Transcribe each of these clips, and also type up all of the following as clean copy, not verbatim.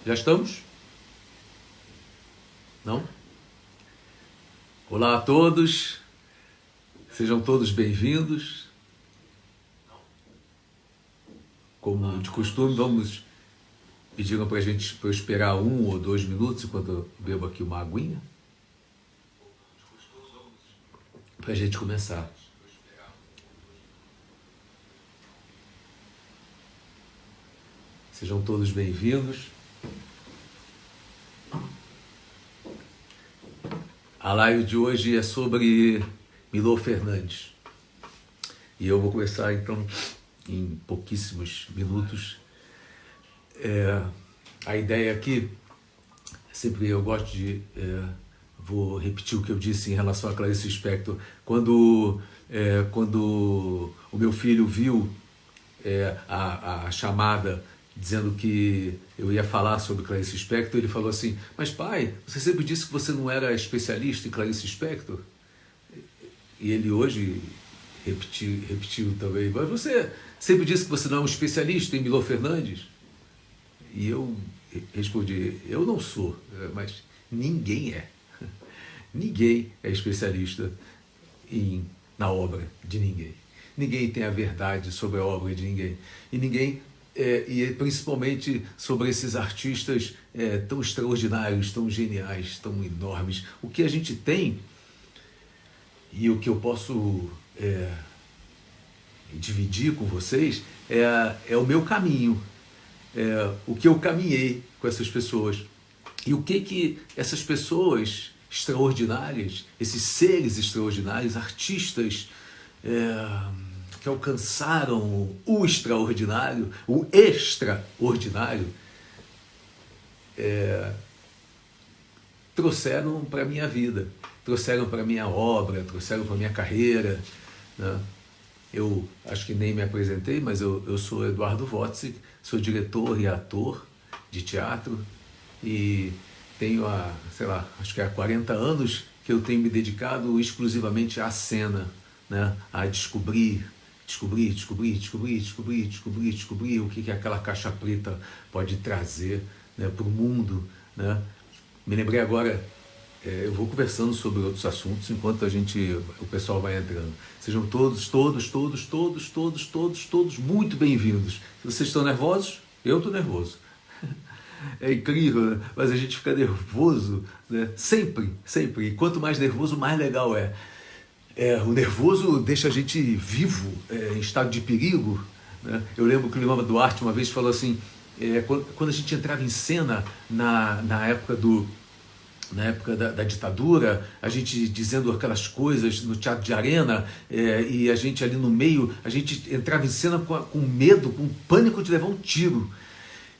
Já estamos? Não? Olá a todos, sejam todos bem-vindos. Como de costume, pediram para eu esperar 1 ou 2 minutos enquanto eu bebo aqui uma aguinha, para a gente começar. Sejam todos bem-vindos. A live de hoje é sobre Milor Fernandes. E eu vou começar, então, em pouquíssimos minutos. A ideia aqui, sempre eu gosto de... vou repetir o que eu disse em relação a Clarice Lispector. Quando o meu filho viu a chamada dizendo que eu ia falar sobre Clarice Lispector, ele falou assim: mas pai, você sempre disse que você não era especialista em Clarice Lispector? E ele hoje repetiu também: mas você sempre disse que você não é um especialista em Milor Fernandes? E eu respondi: eu não sou, mas ninguém é. Ninguém é especialista na obra de ninguém. Ninguém tem a verdade sobre a obra de ninguém. E ninguém... e principalmente sobre esses artistas tão extraordinários, tão geniais, tão enormes. O que a gente tem e o que eu posso dividir com vocês é o meu caminho, o que eu caminhei com essas pessoas e o que essas pessoas extraordinárias, esses seres extraordinários, artistas que alcançaram o extraordinário, o extraordinário, trouxeram para a minha vida, trouxeram para a minha obra, trouxeram para a minha carreira, né? Eu acho que nem me apresentei, mas eu sou Eduardo Wotzik, sou diretor e ator de teatro e tenho acho que há 40 anos que eu tenho me dedicado exclusivamente à cena, né? A descobrir o que aquela caixa preta pode trazer, né, para o mundo, né? Me lembrei agora, eu vou conversando sobre outros assuntos enquanto o pessoal vai entrando. Sejam todos muito bem-vindos. Se vocês estão nervosos, eu estou nervoso. É incrível, né? Mas a gente fica nervoso, né? Sempre. E quanto mais nervoso, mais legal é. O nervoso deixa a gente vivo, em estado de perigo, né? Eu lembro que o Lima Duarte uma vez falou assim, quando a gente entrava em cena na época da ditadura, a gente dizendo aquelas coisas no teatro de arena, e a gente ali no meio, a gente entrava em cena com medo, com pânico de levar um tiro.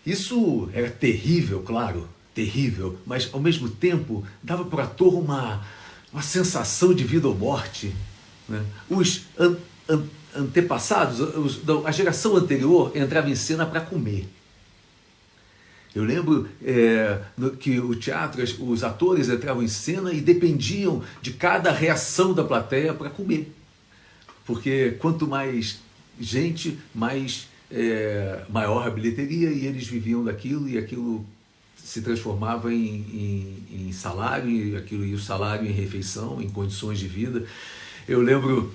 Isso era terrível, claro, terrível, mas ao mesmo tempo dava para o ator uma sensação de vida ou morte, né? Os antepassados, a geração anterior entrava em cena para comer. Eu lembro que o teatro, os atores entravam em cena e dependiam de cada reação da plateia para comer. Porque quanto mais gente, maior a bilheteria, e eles viviam daquilo, e aquilo se transformava em salário, e o salário em refeição, em condições de vida. Eu lembro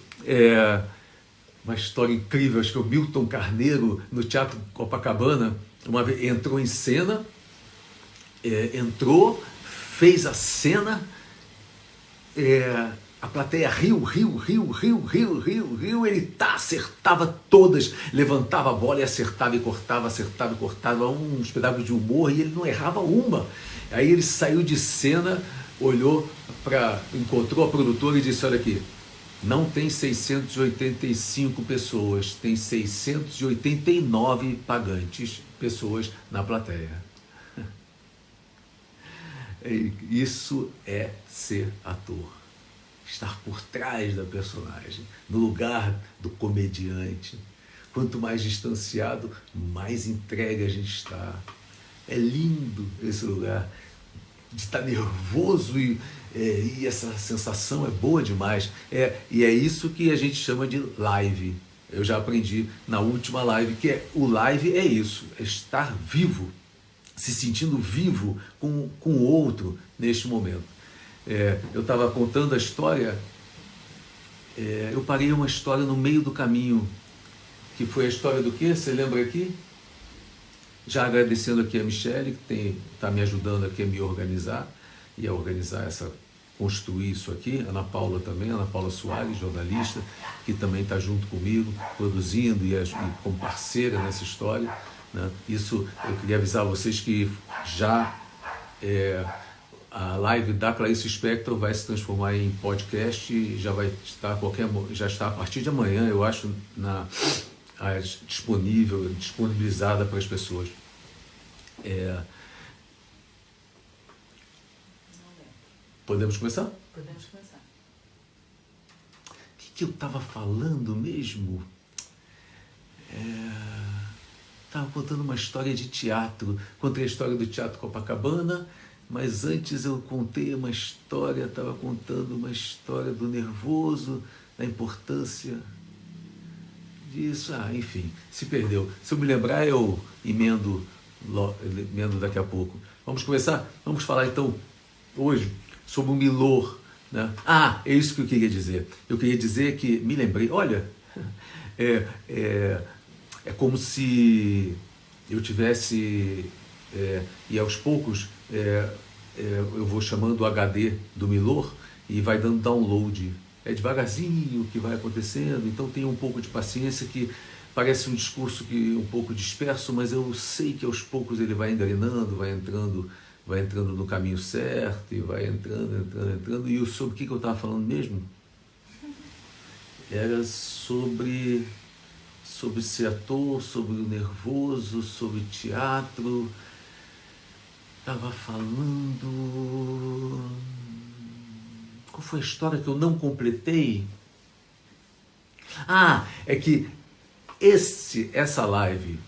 uma história incrível, acho que o Milton Carneiro, no Teatro Copacabana, uma vez entrou em cena, fez a cena, a plateia riu, ele acertava todas, levantava a bola e acertava e cortava, uns pedaços de humor, e ele não errava uma. Aí ele saiu de cena, encontrou a produtora e disse: olha aqui, não tem 685 pessoas, tem 689 pessoas na plateia. Isso é ser ator. Estar por trás da personagem, no lugar do comediante. Quanto mais distanciado, mais entregue a gente está. É lindo esse lugar de estar nervoso e essa sensação é boa demais. E é isso que a gente chama de live. Eu já aprendi na última live que o live é isso, é estar vivo. se sentindo vivo com o outro neste momento. Eu estava contando a história, eu parei uma história no meio do caminho, que foi a história do quê? Você lembra aqui? Já agradecendo aqui a Michele, que está me ajudando aqui a me organizar, e a organizar construir isso aqui, Ana Paula também, Ana Paula Soares, jornalista, que também está junto comigo, produzindo e como parceira nessa história, né? Isso, eu queria avisar vocês que já a live da Clarice Spector vai se transformar em podcast e já vai estar já está a partir de amanhã, eu acho, disponibilizada para as pessoas. Podemos começar? Podemos começar. O que eu estava falando mesmo? Estava contando uma história de teatro. Contei a história do Teatro Copacabana, mas antes eu contei estava contando uma história do nervoso, da importância disso. Enfim, se perdeu. Se eu me lembrar, eu emendo daqui a pouco. Vamos começar? Vamos falar então hoje sobre o Milor, né? É isso que eu queria dizer. Eu queria dizer que, me lembrei, olha, é como se eu tivesse, e aos poucos, eu vou chamando o HD do Milor e vai dando download. É devagarzinho que vai acontecendo, então tenha um pouco de paciência, que parece um discurso um pouco disperso, mas eu sei que aos poucos ele vai engrenando, vai entrando no caminho certo, e vai entrando. E sobre o que eu estava falando mesmo? Era sobre ser ator, sobre o nervoso, sobre teatro. Estava falando... Qual foi a história que eu não completei? É que essa live,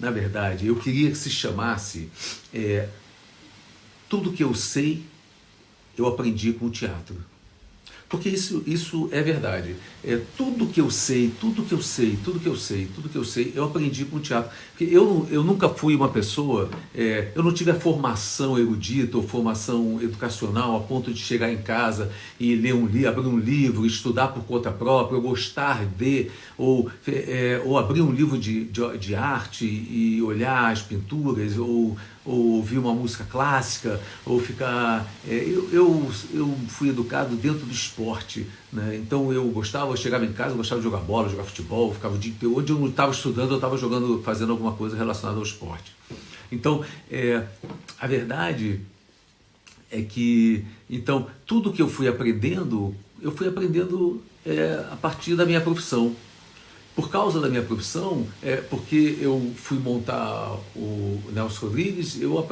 na verdade, eu queria que se chamasse Tudo que eu sei, eu aprendi com o teatro. Porque isso é verdade. Tudo que eu sei, eu aprendi com o teatro. Porque eu nunca fui uma pessoa, eu não tive a formação erudita ou formação educacional a ponto de chegar em casa e ler abrir um livro, estudar por conta própria, ou gostar ou abrir um livro de arte e olhar as pinturas, ou ouvir uma música clássica, ou ficar... Eu fui educado dentro do esporte, né? Então eu chegava em casa, eu gostava de jogar bola, jogar futebol, ficava o dia inteiro. Onde eu não estava estudando, eu estava fazendo alguma coisa relacionada ao esporte. Então, a verdade é que, então, tudo que eu fui aprendendo a partir da minha profissão. Por causa da minha profissão, porque eu fui montar o Nelson Rodrigues, eu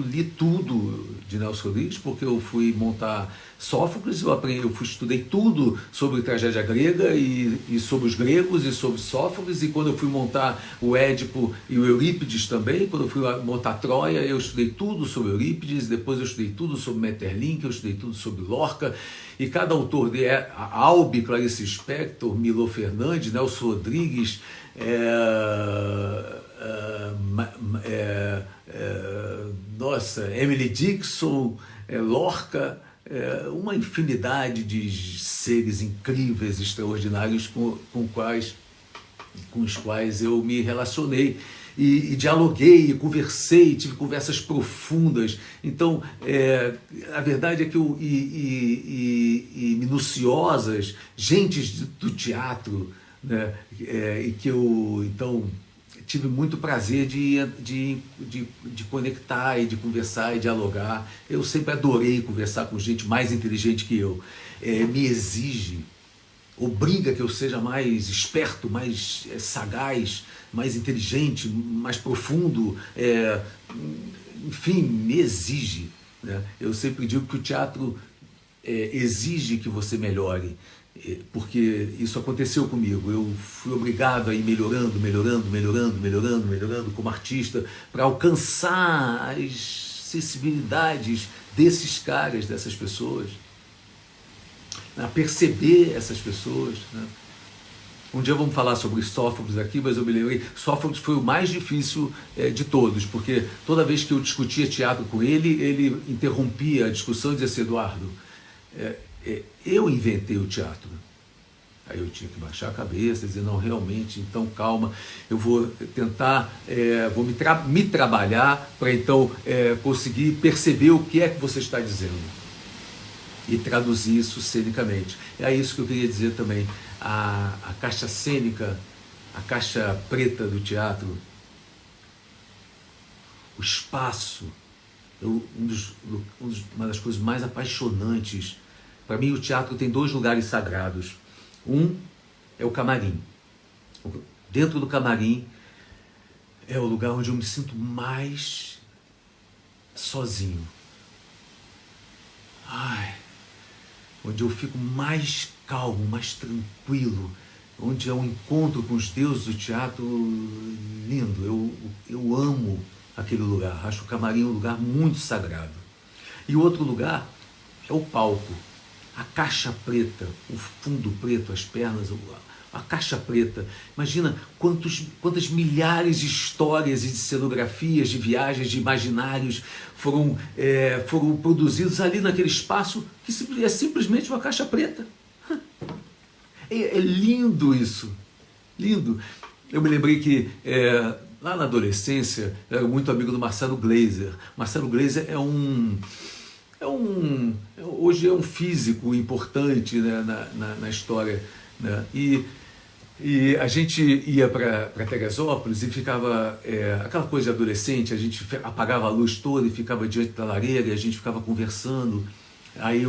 li tudo de Nelson Rodrigues, porque eu fui montar Sófocles, estudei tudo sobre tragédia grega e sobre os gregos e sobre Sófocles, e quando eu fui montar o Édipo e o Eurípides também, quando eu fui montar Troia, eu estudei tudo sobre Eurípides, depois eu estudei tudo sobre Metterlink, eu estudei tudo sobre Lorca, e cada autor Albi, Clarice Spector, Milor Fernandes, Nelson Rodrigues, Emily Dickinson, Lorca, uma infinidade de seres incríveis, extraordinários com os quais eu me relacionei e dialoguei, e conversei, tive conversas profundas. Então, a verdade é que minuciosas, gentes do teatro, né? E que eu, então, tive muito prazer de conectar e de conversar e dialogar. Eu sempre adorei conversar com gente mais inteligente que eu. Me exige, obriga que eu seja mais esperto, mais sagaz, mais inteligente, mais profundo, enfim, me exige, né? Eu sempre digo que o teatro exige que você melhore, porque isso aconteceu comigo. Eu fui obrigado a ir melhorando como artista, para alcançar as sensibilidades desses caras, dessas pessoas, a perceber essas pessoas, né? Um dia vamos falar sobre Sófocles aqui, mas eu me lembrei, Sófocles foi o mais difícil de todos, porque toda vez que eu discutia teatro com ele, ele interrompia a discussão e dizia assim: Eduardo, eu inventei o teatro. Aí eu tinha que baixar a cabeça e dizer: não, realmente, então calma, eu vou tentar, vou me trabalhar para então conseguir perceber o que é que você está dizendo e traduzir isso cenicamente. É isso que eu queria dizer também. A caixa cênica, a caixa preta do teatro, o espaço, uma das coisas mais apaixonantes. Para mim, o teatro tem 2 lugares sagrados. Um é o camarim. Dentro do camarim é o lugar onde eu me sinto mais sozinho. Onde eu fico mais calmo, mais tranquilo, onde é um encontro com os deuses do teatro lindo. Eu amo aquele lugar, acho o camarim um lugar muito sagrado. E o outro lugar é o palco, a caixa preta, o fundo preto, as pernas, a caixa preta. Imagina quantas milhares de histórias e de cenografias, de viagens, de imaginários foram produzidos ali naquele espaço que é simplesmente uma caixa preta. É lindo isso, lindo. Eu me lembrei que lá na adolescência eu era muito amigo do Marcelo Gleiser. Marcelo Gleiser hoje é um físico importante, né, na história, né? E a gente ia para Teresópolis e ficava, aquela coisa de adolescente, a gente apagava a luz toda e ficava diante da lareira e a gente ficava conversando. Aí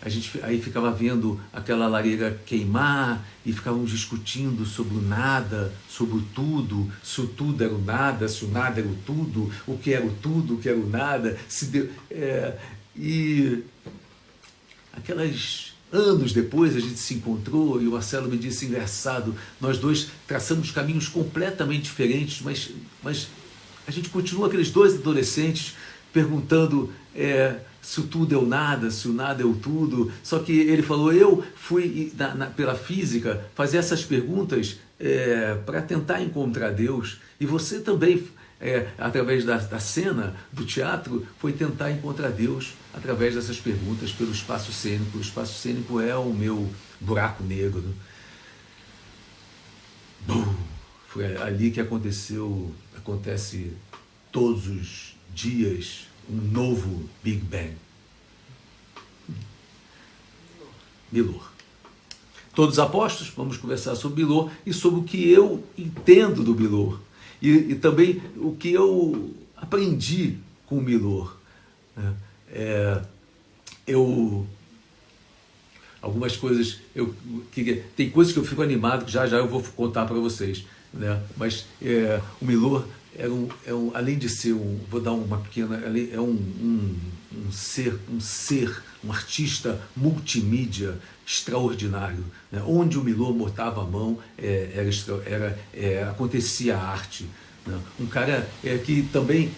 a gente ficava vendo aquela lareira queimar e ficávamos discutindo sobre o nada, sobre o tudo, se o tudo era o nada, se o nada era o tudo, o que era o tudo, o que era o nada. E anos depois a gente se encontrou e o Marcelo me disse: engraçado, nós dois traçamos caminhos completamente diferentes, mas a gente continua aqueles 2 adolescentes perguntando se o tudo é o nada, se o nada é o tudo. Só que ele falou: eu fui pela física fazer essas perguntas para tentar encontrar Deus, e você também, através da cena, do teatro, foi tentar encontrar Deus através dessas perguntas pelo espaço cênico. O espaço cênico é o meu buraco negro. Foi ali que acontece todos os dias um novo Big Bang. Milor. Todos apostos? Vamos conversar sobre Milor e sobre o que eu entendo do Milor. E também o que eu aprendi com o Milor. Algumas coisas, tem coisas que eu fico animado, que já eu vou contar para vocês, né? Mas o Milor além de ser vou dar uma pequena, é um ser, um artista multimídia extraordinário, né? Onde o Milor botava a mão, acontecia a arte, né? Um cara que também,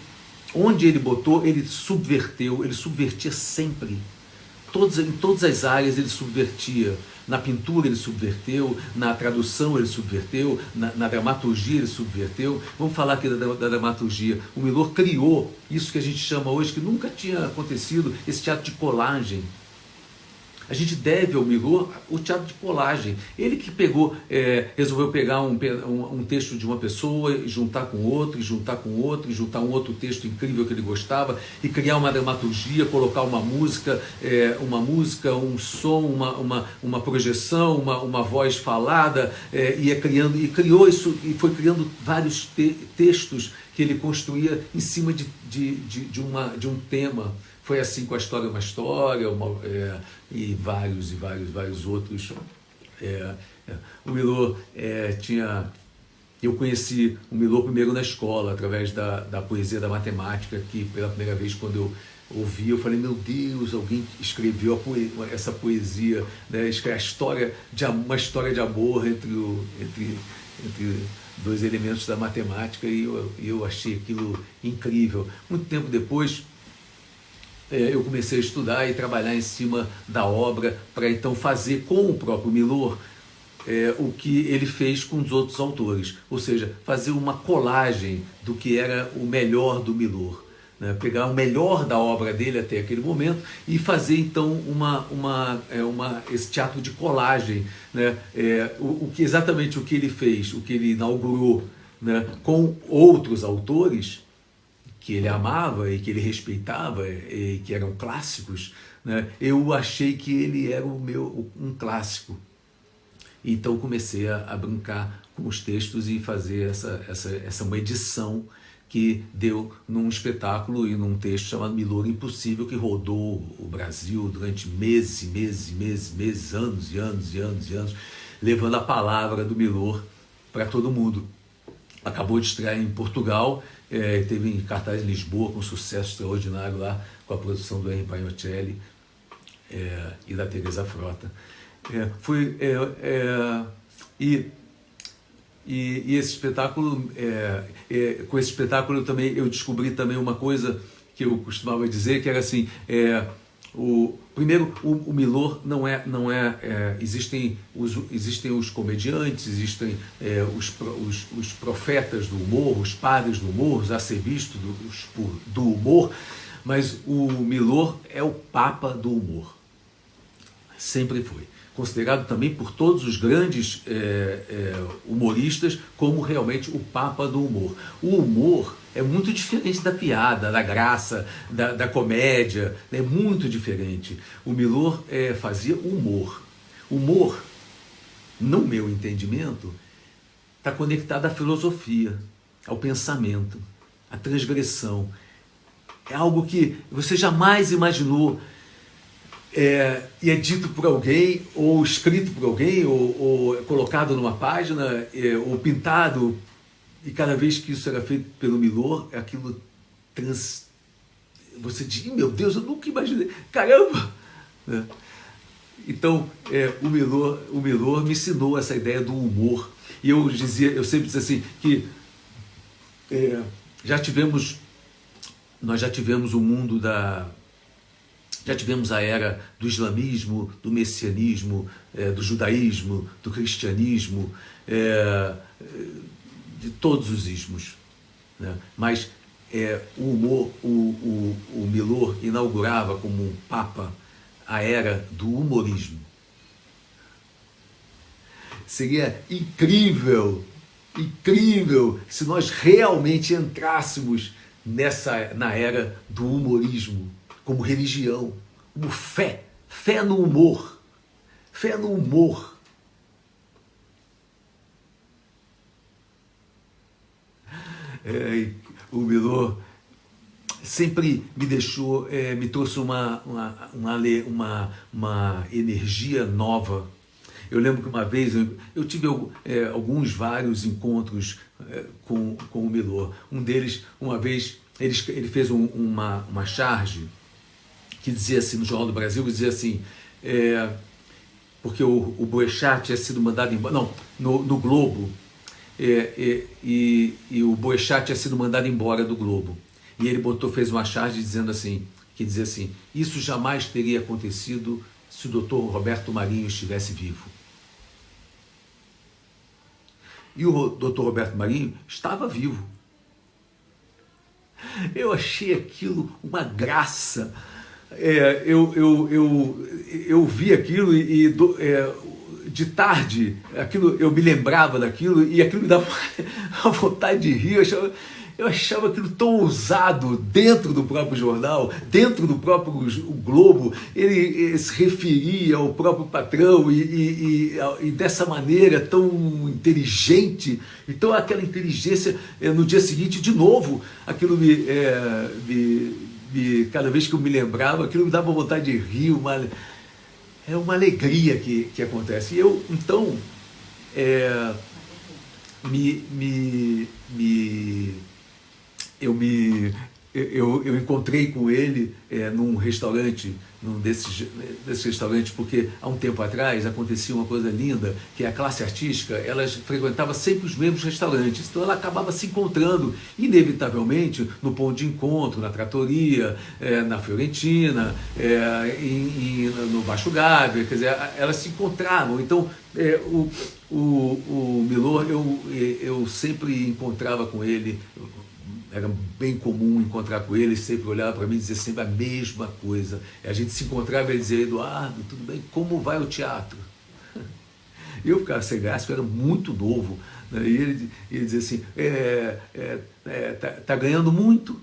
onde ele botou, ele subvertia sempre. Em todas as áreas ele subvertia. Na pintura ele subverteu, na tradução ele subverteu, na dramaturgia ele subverteu. Vamos falar aqui da dramaturgia. O Milor criou isso que a gente chama hoje, que nunca tinha acontecido, esse teatro de colagem. A gente deve ao Milor o teatro de colagem. Ele que resolveu pegar um texto de uma pessoa e juntar com outro, e juntar com outro, e juntar um outro texto incrível que ele gostava, e criar uma dramaturgia, colocar uma música, um som, uma projeção, uma voz falada, e criou isso, e foi criando vários textos que ele construía em cima de um tema. Foi assim com A História é uma História, e vários outros. O Milor eu conheci o Milor primeiro na escola, através da poesia da matemática, que pela primeira vez, quando eu ouvi, eu falei: meu Deus, alguém escreveu essa poesia, né? Uma história de amor entre 2 elementos da matemática, e eu achei aquilo incrível. Muito tempo depois, eu comecei a estudar e trabalhar em cima da obra, para então fazer com o próprio Milor o que ele fez com os outros autores, ou seja, fazer uma colagem do que era o melhor do Milor, né? Pegar o melhor da obra dele até aquele momento e fazer então esse teatro de colagem, né? Exatamente o que ele fez, o que ele inaugurou, né? Com outros autores que ele amava e que ele respeitava e que eram clássicos, né? Eu achei que ele era um clássico. Então comecei a brincar com os textos e fazer essa uma edição que deu num espetáculo e num texto chamado Milor Impossível, que rodou o Brasil durante meses e meses e meses, meses, anos e anos e anos e anos, levando a palavra do Milor para todo mundo. Acabou de estrear em Portugal, teve em cartaz em Lisboa com um sucesso extraordinário lá, com a produção do Henri Pagnochelli e da Teresa Frota. E esse espetáculo, com esse espetáculo eu descobri também uma coisa que eu costumava dizer, que era assim, primeiro, o Milor existem os comediantes, existem os profetas do humor, os padres do humor, os arcebispos do humor, mas o Milor é o papa do humor, sempre foi. Considerado também por todos os grandes humoristas como realmente o papa do humor. O humor é muito diferente da piada, da graça, da comédia, é muito diferente. O Milor fazia humor. Humor, no meu entendimento, está conectado à filosofia, ao pensamento, à transgressão. É algo que você jamais imaginou. E é dito por alguém, ou escrito por alguém, ou colocado numa página, ou pintado, e cada vez que isso era feito pelo Milor, aquilo você diz, meu Deus, eu nunca imaginei, caramba! Então, o Milor me ensinou essa ideia do humor, e eu sempre dizia assim, que nós já tivemos o mundo já tivemos a era do islamismo, do messianismo, do judaísmo, do cristianismo, de todos os ismos, né? Mas o Milor inaugurava como um papa a era do humorismo. Seria incrível se nós realmente entrássemos na era do humorismo, como religião, como fé no humor, o Milor sempre me trouxe uma energia nova. Eu lembro que uma vez eu tive vários encontros com o Milor. Um deles, uma vez, ele fez uma charge que dizia assim, no Jornal do Brasil, que dizia assim, porque o Boechat tinha sido mandado embora, não, no Globo, e o Boechat tinha sido mandado embora do Globo. E ele fez uma charge dizendo assim, que dizia assim, isso jamais teria acontecido se o Dr. Roberto Marinho estivesse vivo. E o Dr. Roberto Marinho estava vivo. Eu achei aquilo uma graça. Eu vi aquilo e de tarde eu me lembrava daquilo e aquilo me dava uma vontade de rir. Eu achava aquilo tão ousado dentro do próprio jornal, dentro do próprio Globo. Ele se referia ao próprio patrão e dessa maneira tão inteligente. Então aquela inteligência, no dia seguinte, de novo, aquilo cada vez que eu me lembrava, aquilo me dava vontade de rir, é uma alegria que acontece. E eu, então, eu encontrei com ele num restaurante, desses restaurantes, porque há um tempo atrás acontecia uma coisa linda, que a classe artística, ela frequentava sempre os mesmos restaurantes, então ela acabava se encontrando, inevitavelmente, no ponto de encontro, na Trattoria, na Fiorentina, no Baixo Gávea, quer dizer, elas se encontravam. Então, O Milor, eu sempre encontrava com ele, era bem comum encontrar com ele, sempre olhava para mim e dizia sempre a mesma coisa. A gente se encontrava e ele dizia: Eduardo, tudo bem? Como vai o teatro? Eu ficava sem graça, porque eu era muito novo, né? E ele dizia assim: tá ganhando muito?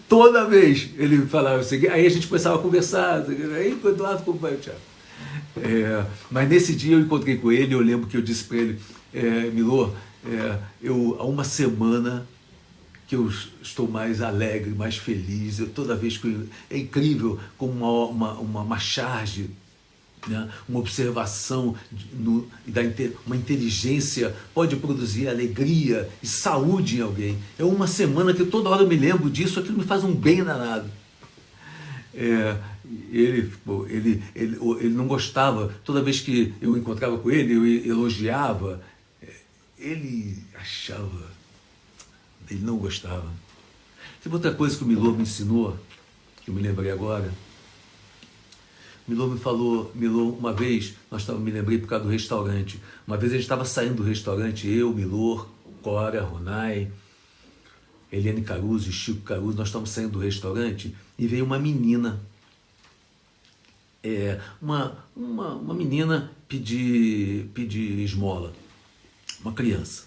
Toda vez ele falava assim, aí a gente começava a conversar, aí Eduardo, como vai o teatro? Mas nesse dia eu encontrei com ele, eu lembro que eu disse para ele: Milor, há uma semana que eu estou mais alegre, mais feliz, toda vez que é incrível como uma charge, né? Uma observação, uma inteligência pode produzir alegria e saúde em alguém. É uma semana que toda hora eu me lembro disso, aquilo me faz um bem danado. Ele não gostava, toda vez que eu encontrava com ele, eu elogiava, ele achava, ele não gostava. Teve outra coisa que o Milor me ensinou, que eu me lembrei agora. Milor me falou, uma vez, me lembrei por causa do restaurante, uma vez a gente estava saindo do restaurante, eu, Milor, Cora, Ronai, Eliane Caruso e Chico Caruso, nós estávamos saindo do restaurante e veio uma menina, uma menina pedir esmola, uma criança.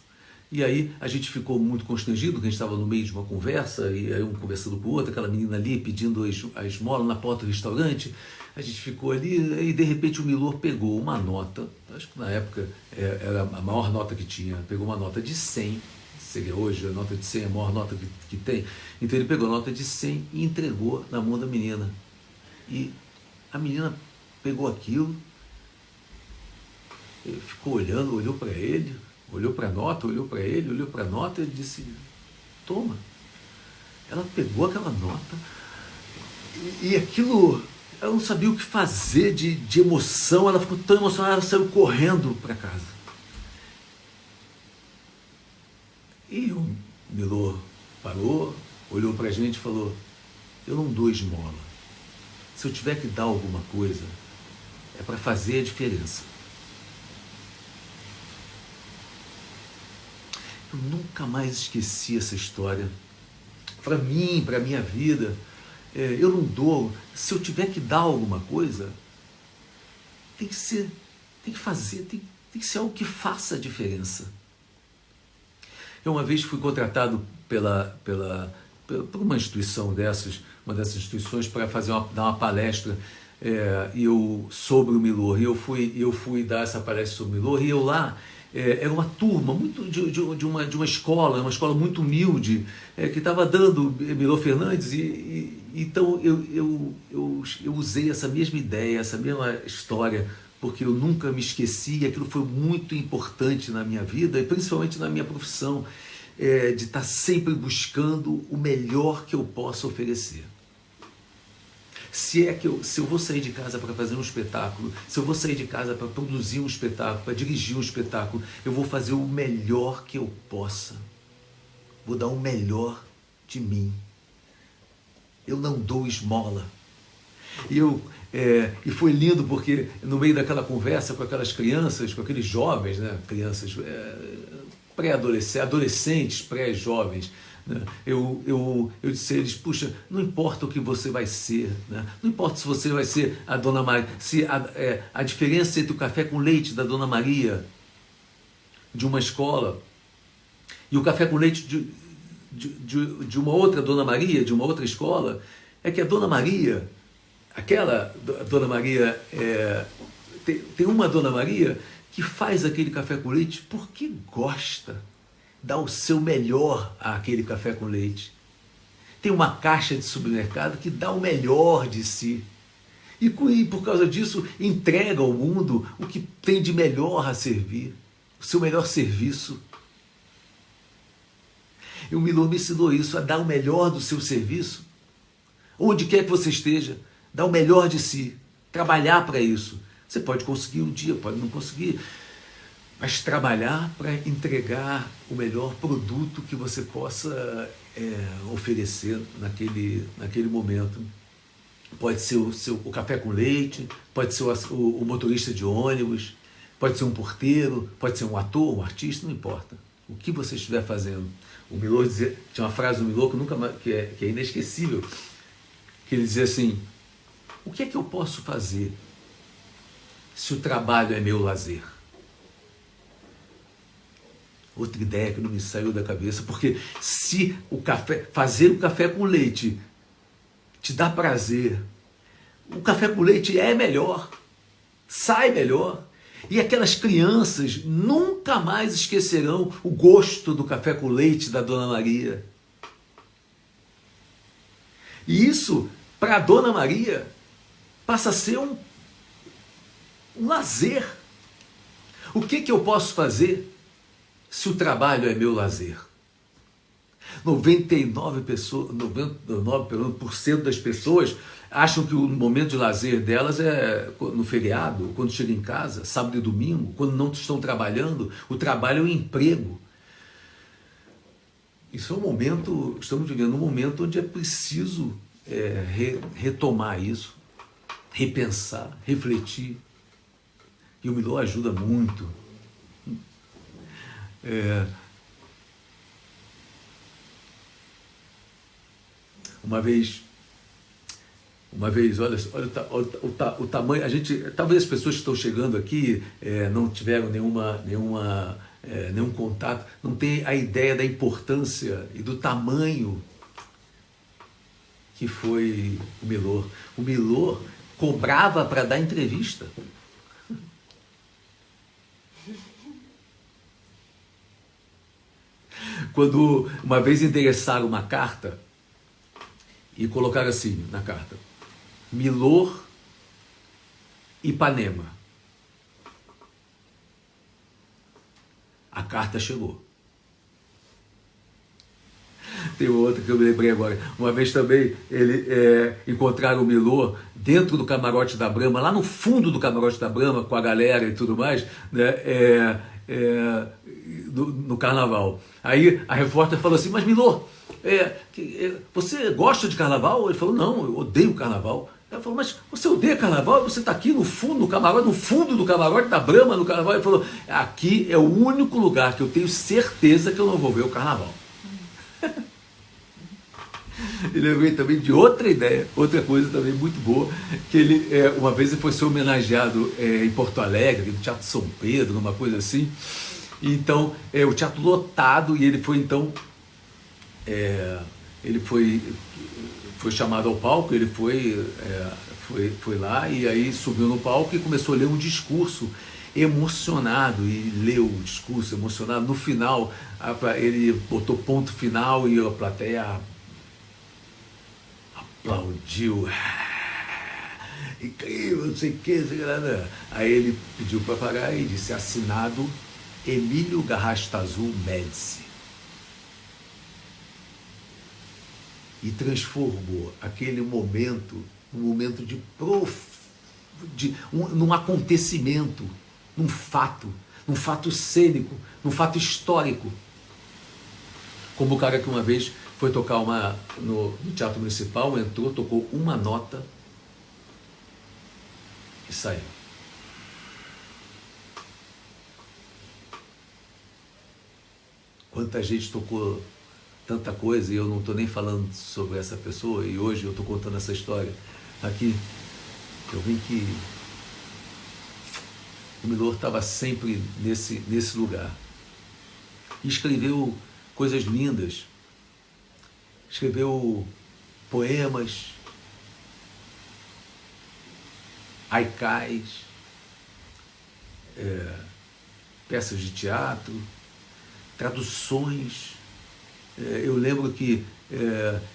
E aí a gente ficou muito constrangido, porque a gente estava no meio de uma conversa, e aí um conversando com o outro, aquela menina ali pedindo a esmola na porta do restaurante. A gente ficou ali e de repente o Milor pegou uma nota, acho que na época era a maior nota que tinha, pegou uma nota de 100, seria hoje a nota de 100 é a maior nota que tem. Então ele pegou a nota de 100 e entregou na mão da menina. E a menina pegou aquilo, ficou olhando, olhou para ele, olhou para a nota, olhou para ele, olhou para a nota e ele disse: toma. Ela pegou aquela nota e aquilo, ela não sabia o que fazer de emoção, ela ficou tão emocionada, ela saiu correndo para casa. E o Milor parou, olhou para a gente e falou: eu não dou esmola. Se eu tiver que dar alguma coisa, é para fazer a diferença. Eu nunca mais esqueci essa história. Para mim, para a minha vida, eu não dou. Se eu tiver que dar alguma coisa, tem que fazer, tem que ser algo que faça a diferença. Eu uma vez fui contratado por uma instituição uma dessas instituições, para dar uma palestra sobre o Milor. E eu fui dar essa palestra sobre o Milor, e eu lá, era uma turma muito de uma escola muito humilde, que estava dando Milor Fernandes, então eu usei essa mesma ideia, essa mesma história, porque eu nunca me esqueci, e aquilo foi muito importante na minha vida, e principalmente na minha profissão, de estar sempre buscando o melhor que eu possa oferecer. Se eu vou sair de casa para fazer um espetáculo, se eu vou sair de casa para produzir um espetáculo, para dirigir um espetáculo, eu vou fazer o melhor que eu possa. Vou dar o melhor de mim. Eu não dou esmola. E foi lindo, porque no meio daquela conversa com aquelas crianças, com aqueles jovens, né? Crianças pré-adolescentes, adolescentes, pré-jovens, né? Eu disse a eles: puxa, não importa o que você vai ser, né? Não importa se você vai ser a Dona Maria, se a diferença entre o café com leite da Dona Maria de uma escola e o café com leite de uma outra Dona Maria, de uma outra escola, é que a Dona Maria, aquela Dona Maria, tem uma Dona Maria que faz aquele café com leite porque gosta, dá o seu melhor àquele café com leite. Tem uma caixa de supermercado que dá o melhor de si. E por causa disso entrega ao mundo o que tem de melhor a servir, o seu melhor serviço. E o Milor me ensinou isso, a dar o melhor do seu serviço, onde quer que você esteja, dar o melhor de si, trabalhar para isso. Você pode conseguir um dia, pode não conseguir, mas trabalhar para entregar o melhor produto que você possa oferecer naquele momento. pode ser o café com leite, pode ser o motorista de ônibus, pode ser um porteiro, pode ser um ator, um artista, não importa. O que você estiver fazendo. O Milor dizia, tinha uma frase do Milor que, que é inesquecível, que ele dizia assim: o que é que eu posso fazer se o trabalho é meu lazer? Outra ideia que não me saiu da cabeça, porque se fazer o café com leite te dá prazer, o café com leite é melhor, sai melhor. E aquelas crianças nunca mais esquecerão o gosto do café com leite da Dona Maria. E isso, para a Dona Maria, passa a ser um lazer. O que eu posso fazer se o trabalho é meu lazer? 99% das pessoas acham que o momento de lazer delas é no feriado, quando chega em casa, sábado e domingo, quando não estão trabalhando. O trabalho é um emprego. Isso é um momento, estamos vivendo um momento onde é preciso retomar isso, repensar, refletir. E o Milor ajuda muito. Uma vez, olha o tamanho, talvez as pessoas que estão chegando aqui não tiveram nenhum contato, não tem a ideia da importância e do tamanho que foi o Milor. O Milor cobrava para dar entrevista. Quando uma vez endereçaram uma carta e colocaram assim na carta: Milor, Ipanema. A carta chegou. Tem outra que eu me lembrei agora. Uma vez também encontraram o Milor dentro do camarote da Brahma, lá no fundo do camarote da Brahma, com a galera e tudo mais, né, no carnaval. Aí a repórter falou assim: mas Milor, você gosta de carnaval? Ele falou: não, eu odeio carnaval. Ela falou: mas você odeia carnaval? Você está aqui no fundo do camarote, da Brahma, no carnaval. Ele falou: aqui é o único lugar que eu tenho certeza que eu não vou ver o carnaval. E lembrei também de outra ideia, outra coisa também muito boa, que ele, uma vez ele foi ser homenageado em Porto Alegre, no Teatro São Pedro, uma coisa assim. Então, o teatro lotado, e ele foi então, ele foi chamado ao palco, ele foi lá, e aí subiu no palco e começou a ler um discurso emocionado, e leu o discurso emocionado. No final, ele botou ponto final e a plateia aplaudiu, incrível, não sei o que, aí ele pediu para parar e disse: assinado Emílio Garrastazu Médici. E transformou aquele momento num momento num acontecimento, num fato cênico, num fato histórico. Como o cara que uma vez foi tocar no Teatro Municipal, entrou, tocou uma nota e saiu. Quanta gente tocou tanta coisa, e eu não estou nem falando sobre essa pessoa, e hoje eu estou contando essa história aqui. Eu vi que o Milor estava sempre nesse lugar. E escreveu coisas lindas. Escreveu poemas, haikais, peças de teatro, traduções. Eu lembro que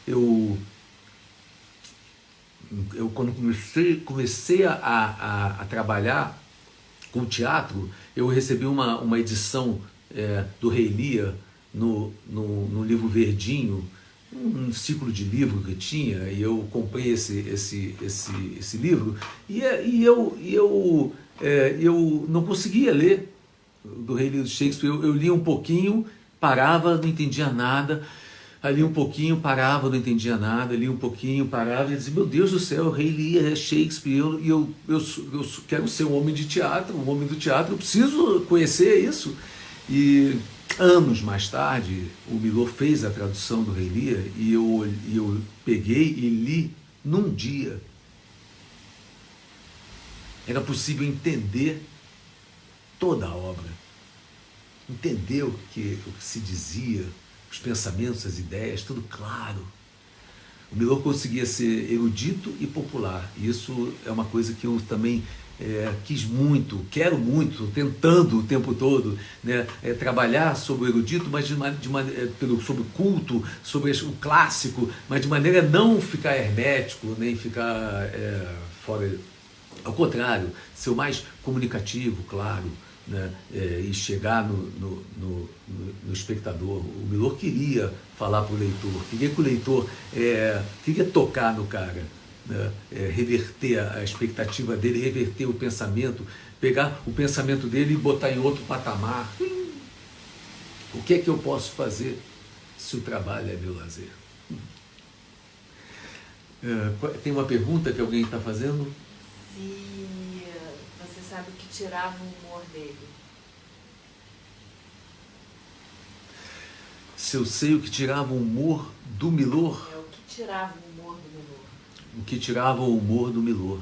eu quando comecei a trabalhar com teatro, eu recebi uma edição do Rei Lear no livro verdinho, um ciclo de livro que tinha, e eu comprei esse livro, e eu não conseguia ler do Rei Lear de Shakespeare. Eu lia um pouquinho, parava, não entendia nada, Ali um pouquinho, parava, não entendia nada, ali um pouquinho, parava e dizia, meu Deus do céu, o Rei Lear é Shakespeare, e eu quero ser um homem de teatro, um homem do teatro, eu preciso conhecer isso. E anos mais tarde, o Milor fez a tradução do Rei Lear e eu peguei e li num dia. Era possível entender toda a obra, entender o que se dizia, os pensamentos, as ideias, tudo claro. O Milor conseguia ser erudito e popular. E isso é uma coisa que eu também quis muito, quero muito, tentando o tempo todo, né, trabalhar sobre o erudito, mas sobre o culto, sobre o clássico, mas de maneira a não ficar hermético, nem ficar fora. Ao contrário, ser o mais comunicativo, claro, né, e chegar no espectador. O Milor queria falar para o leitor, queria que o leitor queria tocar no cara, né, reverter a expectativa dele, reverter o pensamento, pegar o pensamento dele e botar em outro patamar. O que é que eu posso fazer se o trabalho é meu lazer? Tem uma pergunta que alguém está fazendo? Se você sabe o que tirava o humor dele. Se eu sei o que tirava o humor do Milor? O que tirava o humor do Milor? O que tirava o humor do Milor?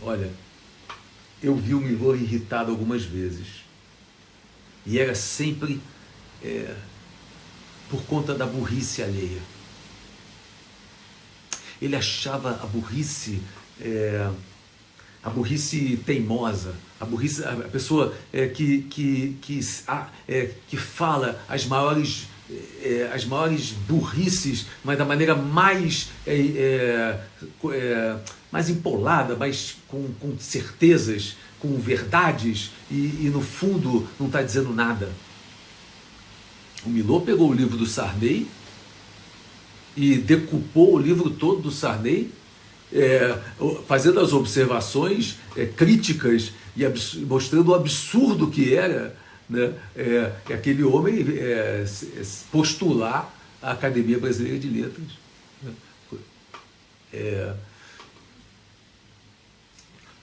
Olha, eu vi o Milor irritado algumas vezes. E era sempre por conta da burrice alheia. Ele achava a burrice teimosa, a pessoa que fala as maiores burrices, mas da maneira mais empolada, mais com certezas, com verdades, e no fundo não está dizendo nada. O Milor pegou o livro do Sarney e decupou o livro todo do Sarney, fazendo as observações críticas e mostrando o absurdo que era, né, aquele homem postular a Academia Brasileira de Letras.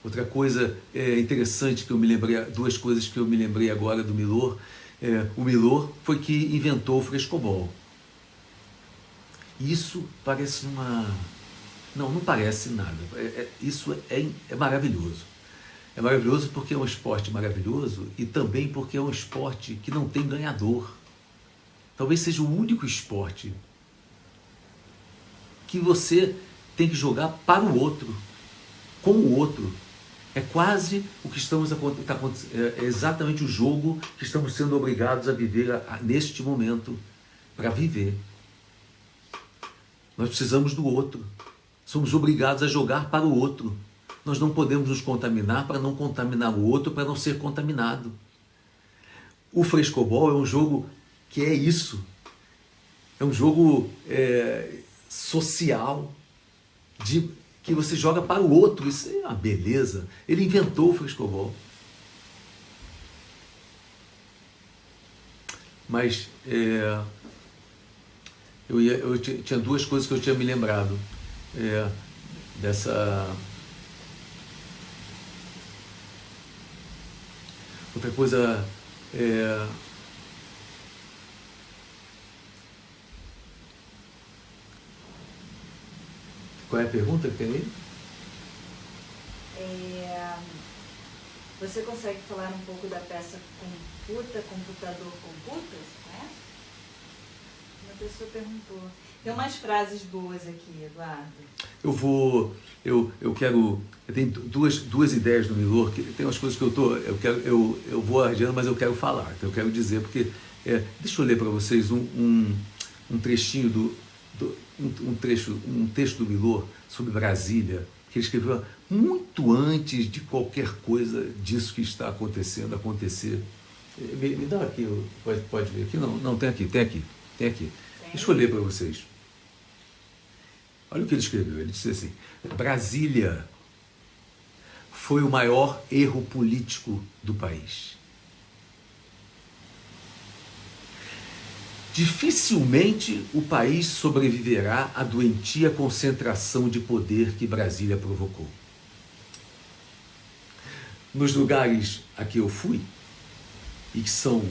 Outra coisa interessante que eu me lembrei, duas coisas que eu me lembrei agora do Milor. O Milor foi que inventou o frescobol. Isso parece uma... Não parece nada. Isso é maravilhoso. É maravilhoso porque é um esporte maravilhoso e também porque é um esporte que não tem ganhador. Talvez seja o único esporte que você tem que jogar para o outro, com o outro. É quase o que é exatamente o jogo que estamos sendo obrigados a viver neste momento, para viver. Nós precisamos do outro. Somos obrigados a jogar para o outro. Nós não podemos nos contaminar para não contaminar o outro, para não ser contaminado. O frescobol é um jogo que é isso. É um jogo social, que você joga para o outro. Isso é uma beleza. Ele inventou o frescobol. Mas eu tinha duas coisas que eu tinha me lembrado dessa... Outra coisa Qual é a pergunta que tem aí? Você consegue falar um pouco da peça Computa, Computador, Computas? Né? Uma pessoa perguntou. Tem umas frases boas aqui, Eduardo. Eu tenho duas ideias do Milor, que tem umas coisas que eu vou adiando, mas eu quero falar, então eu quero dizer, porque deixa eu ler para vocês um trechinho um texto do Milor sobre Brasília, que ele escreveu muito antes de qualquer coisa disso que está acontecendo acontecer. Me dá aqui, pode ver aqui? Não, tem aqui. Deixa eu ler para vocês. Olha o que ele escreveu. Ele disse assim: Brasília foi o maior erro político do país. dificilmente o país sobreviverá à doentia concentração de poder que Brasília provocou. Nos lugares a que eu fui, e que são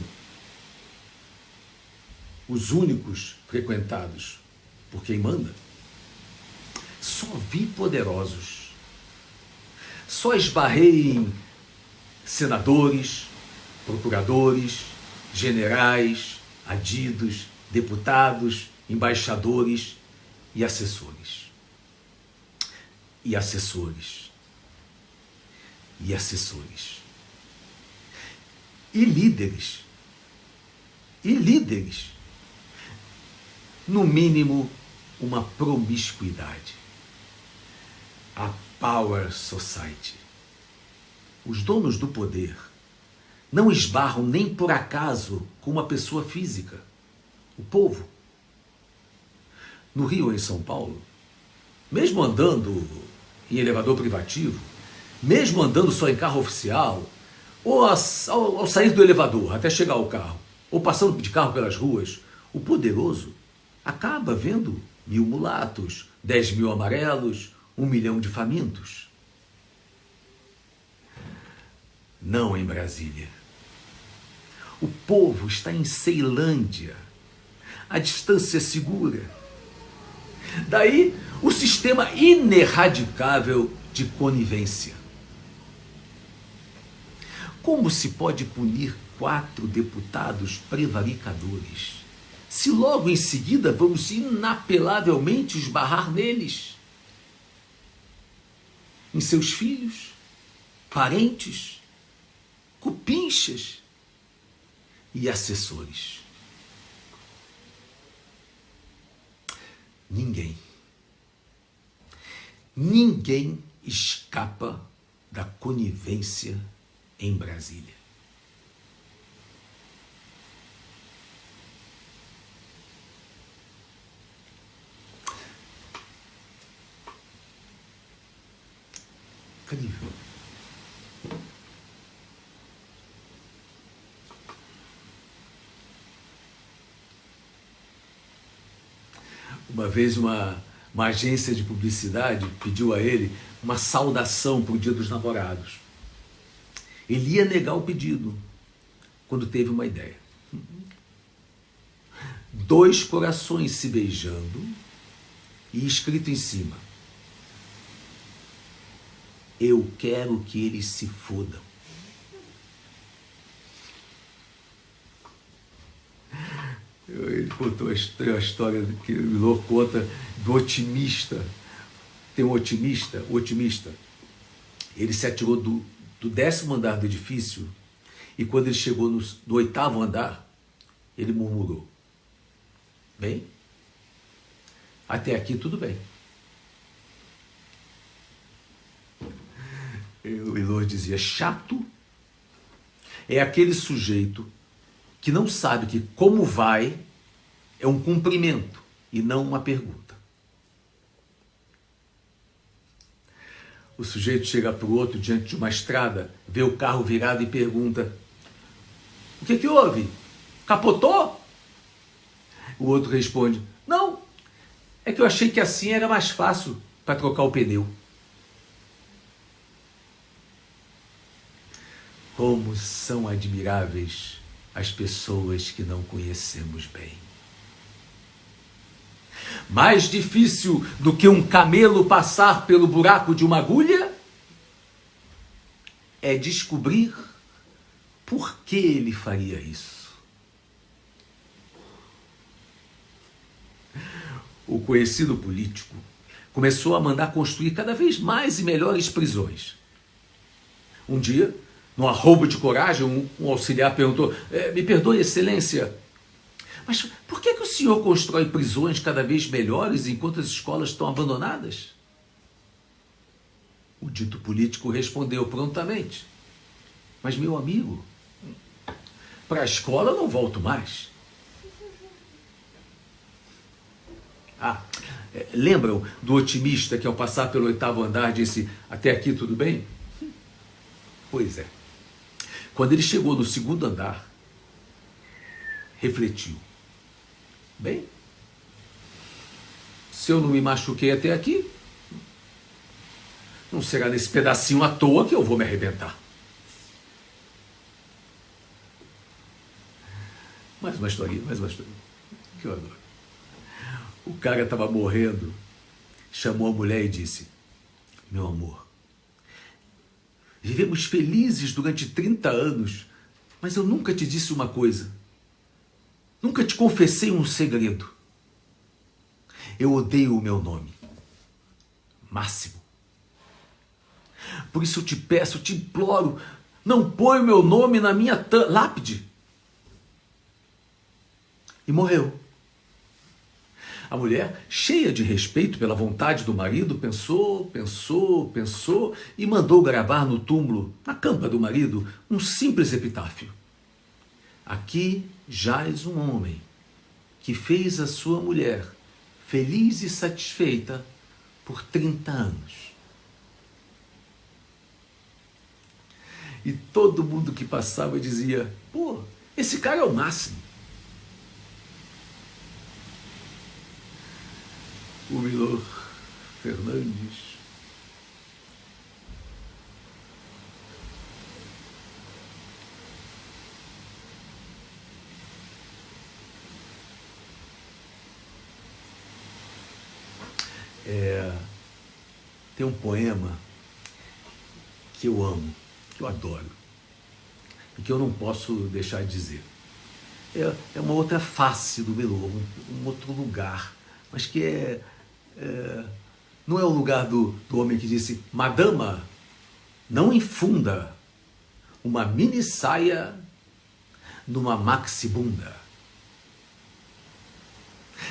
os únicos frequentados por quem manda, só vi poderosos. Só esbarrei em senadores, procuradores, generais, adidos, deputados, embaixadores e assessores. E assessores. E assessores. E líderes. E líderes. No mínimo, uma promiscuidade. A Power Society. Os donos do poder não esbarram nem por acaso com uma pessoa física. O povo. No Rio ou em São Paulo, mesmo andando em elevador privativo, mesmo andando só em carro oficial, ou ao sair do elevador até chegar ao carro, ou passando de carro pelas ruas, o poderoso acaba vendo 1000 mulatos, 10.000 amarelos, 1 milhão de famintos. Não em Brasília. O povo está em Ceilândia. A distância é segura. Daí o sistema ineradicável de conivência. Como se pode punir 4 deputados prevaricadores, se logo em seguida vamos inapelavelmente esbarrar neles, em seus filhos, parentes, cupinchas e assessores? Ninguém escapa da conivência em Brasília. Incrível. Uma vez uma agência de publicidade pediu a ele uma saudação para o Dia dos Namorados. Ele ia negar o pedido quando teve uma ideia. 2 corações se beijando e escrito em cima: eu quero que eles se fodam. Ele contou a história que o Milor conta do otimista. Tem um otimista, ele se atirou do 10º andar do edifício e quando ele chegou no 8º andar, ele murmurou: bem, até aqui tudo bem. E o Milor dizia: chato é aquele sujeito que não sabe que como vai é um cumprimento e não uma pergunta. O sujeito chega para o outro diante de uma estrada, vê o carro virado e pergunta: o que houve? Capotou? O outro responde: não, é que eu achei que assim era mais fácil para trocar o pneu. Como são admiráveis as pessoas que não conhecemos bem. Mais difícil do que um camelo passar pelo buraco de uma agulha é descobrir por que ele faria isso. O conhecido político começou a mandar construir cada vez mais e melhores prisões. Um dia, num arrobo de coragem, um auxiliar perguntou: me perdoe, excelência, mas por que o senhor constrói prisões cada vez melhores enquanto as escolas estão abandonadas? O dito político respondeu prontamente: mas, meu amigo, para a escola eu não volto mais. Lembram do otimista que ao passar pelo 8º andar disse: até aqui tudo bem? Pois é. Quando ele chegou no 2º andar, refletiu: Bem, se eu não me machuquei até aqui, não será nesse pedacinho à toa que eu vou me arrebentar. Mais uma historinha, que eu adoro. O cara estava morrendo, chamou a mulher e disse: meu amor, vivemos felizes durante 30 anos, mas eu nunca te disse uma coisa. Nunca te confessei um segredo. Eu odeio o meu nome. Máximo. Por isso eu te peço, te imploro, não põe o meu nome na minha lápide. E morreu. A mulher, cheia de respeito pela vontade do marido, pensou e mandou gravar no túmulo, na campa do marido, um simples epitáfio. Aqui jaz um homem que fez a sua mulher feliz e satisfeita por 30 anos. E todo mundo que passava dizia: pô, esse cara é o máximo. O Milor Fernandes tem um poema que eu amo, que eu adoro, e que eu não posso deixar de dizer. É uma outra face do Milor, um outro lugar, mas que não é o lugar do homem que disse: madama, não infunda uma mini saia numa maxibunda.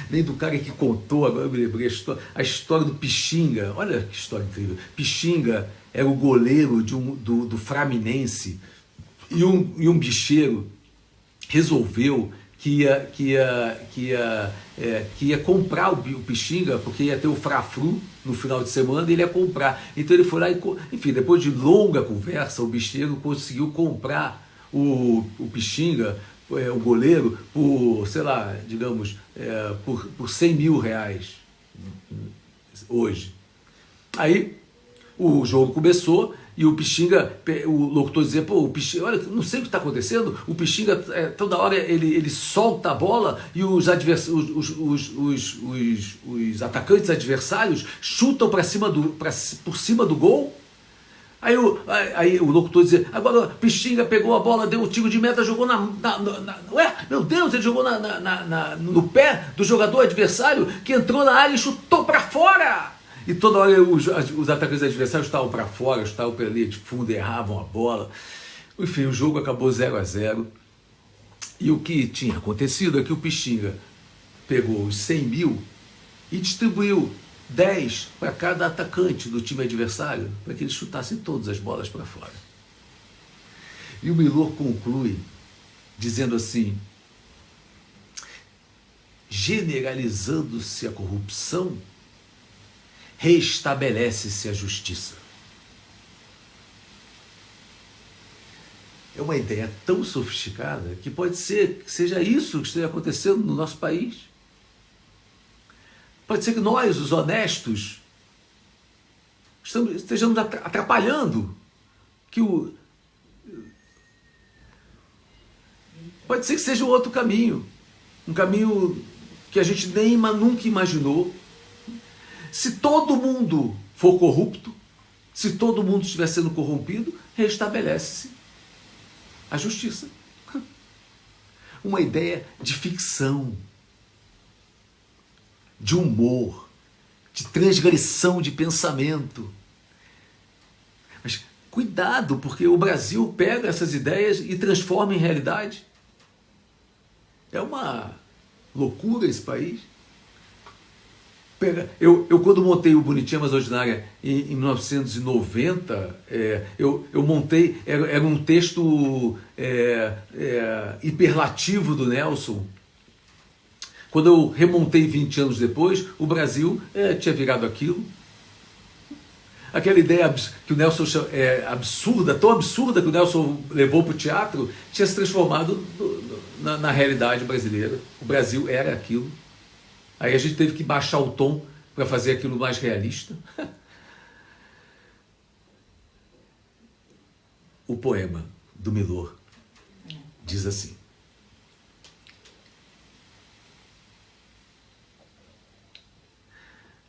Nem do cara que contou, agora eu me lembrei, a história do Pixinga. Olha que história incrível. Pixinga era o goleiro do Fluminense, e um bicheiro resolveu que ia comprar o Pixinga, porque ia ter o Fla-Flu no final de semana, e ele ia comprar. Então ele foi lá e, enfim, depois de longa conversa, o bicheiro conseguiu comprar o Pixinga, o goleiro, por, sei lá, digamos, por 100 mil reais hoje. Aí o jogo começou e o Pixinga, o locutor dizia: pô, o Pixinga, olha, não sei o que está acontecendo, o Pixinga toda hora ele solta a bola e os atacantes adversários chutam por cima do gol. Aí o locutor dizia: agora o Pixinga pegou a bola, deu um tiro de meta, jogou ué, meu Deus, ele jogou no pé do jogador adversário, que entrou na área e chutou para fora. E toda hora os atacantes adversários estavam para fora, estavam pela linha de fundo, erravam a bola. Enfim, o jogo acabou 0-0. E o que tinha acontecido é que o Pixinga pegou os 100 mil e distribuiu 10 para cada atacante do time adversário, para que eles chutassem todas as bolas para fora. E o Milor conclui dizendo assim: generalizando-se a corrupção, reestabelece-se a justiça. É uma ideia tão sofisticada que pode ser que seja isso que esteja acontecendo no nosso país. Pode ser que nós, os honestos, estejamos atrapalhando Pode ser que seja um outro caminho, um caminho que a gente nunca imaginou. Se todo mundo for corrupto, se todo mundo estiver sendo corrompido, restabelece-se a justiça. Uma ideia de ficção, de humor, de transgressão de pensamento. Mas cuidado, porque o Brasil pega essas ideias e transforma em realidade. É uma loucura esse país. Eu quando montei o Bonitinha Mas Ordinária em 1990, eu montei, era um texto hiperlativo do Nelson. Quando eu remontei 20 anos depois, o Brasil tinha virado aquilo. Aquela ideia que o Nelson é absurda, tão absurda que o Nelson levou para o teatro, tinha se transformado na realidade brasileira. O Brasil era aquilo. Aí a gente teve que baixar o tom para fazer aquilo mais realista. O poema do Milor diz assim: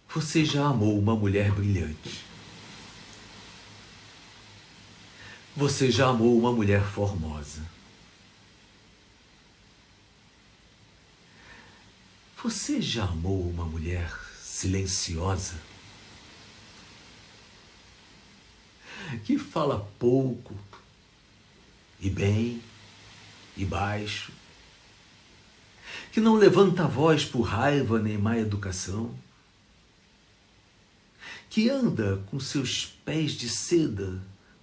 você já amou uma mulher brilhante. Você já amou uma mulher formosa. Você já amou uma mulher silenciosa? Que fala pouco, e bem, e baixo. Que não levanta a voz por raiva nem má educação. Que anda com seus pés de seda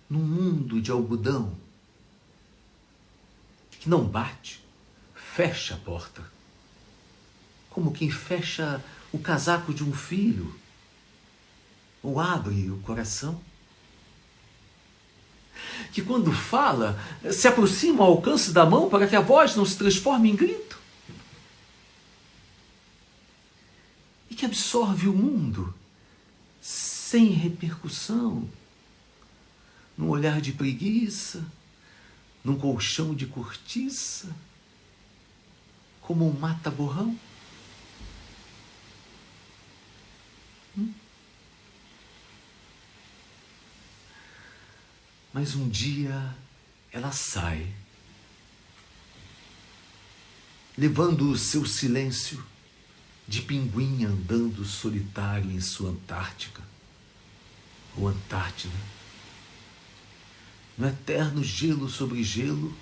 num mundo de algodão. Que não bate, fecha a porta, como quem fecha o casaco de um filho, ou abre o coração. Que quando fala, se aproxima ao alcance da mão para que a voz não se transforme em grito. E que absorve o mundo sem repercussão, num olhar de preguiça, num colchão de cortiça, como um mata-borrão. Mas um dia ela sai, levando o seu silêncio de pinguim andando solitário em sua Antártica ou Antártida, no eterno gelo sobre gelo,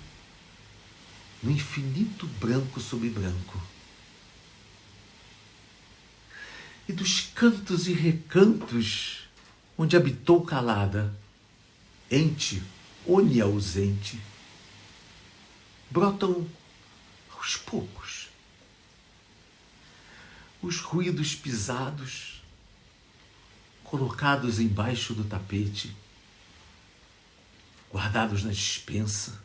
no infinito branco sobre branco. E dos cantos e recantos onde habitou calada, ente oniausente, brotam aos poucos os ruídos pisados, colocados embaixo do tapete, guardados na despensa,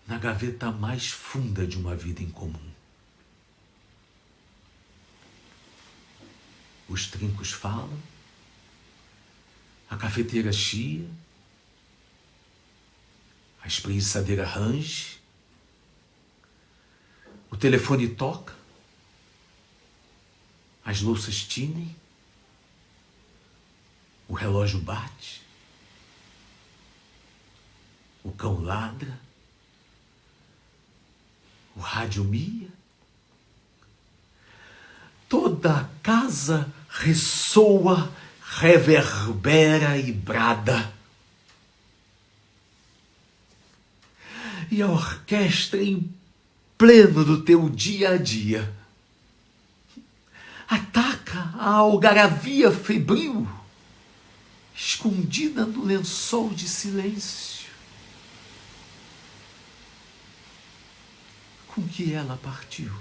na gaveta mais funda de uma vida em comum. Os trincos falam, a cafeteira chia, a espreguiçadeira range, o telefone toca, as louças tinem, o relógio bate, o cão ladra, o rádio mia, toda a casa ressoa, reverbera e brada. E a orquestra em pleno do teu dia a dia ataca a algaravia febril, escondida no lençol de silêncio, com que ela partiu.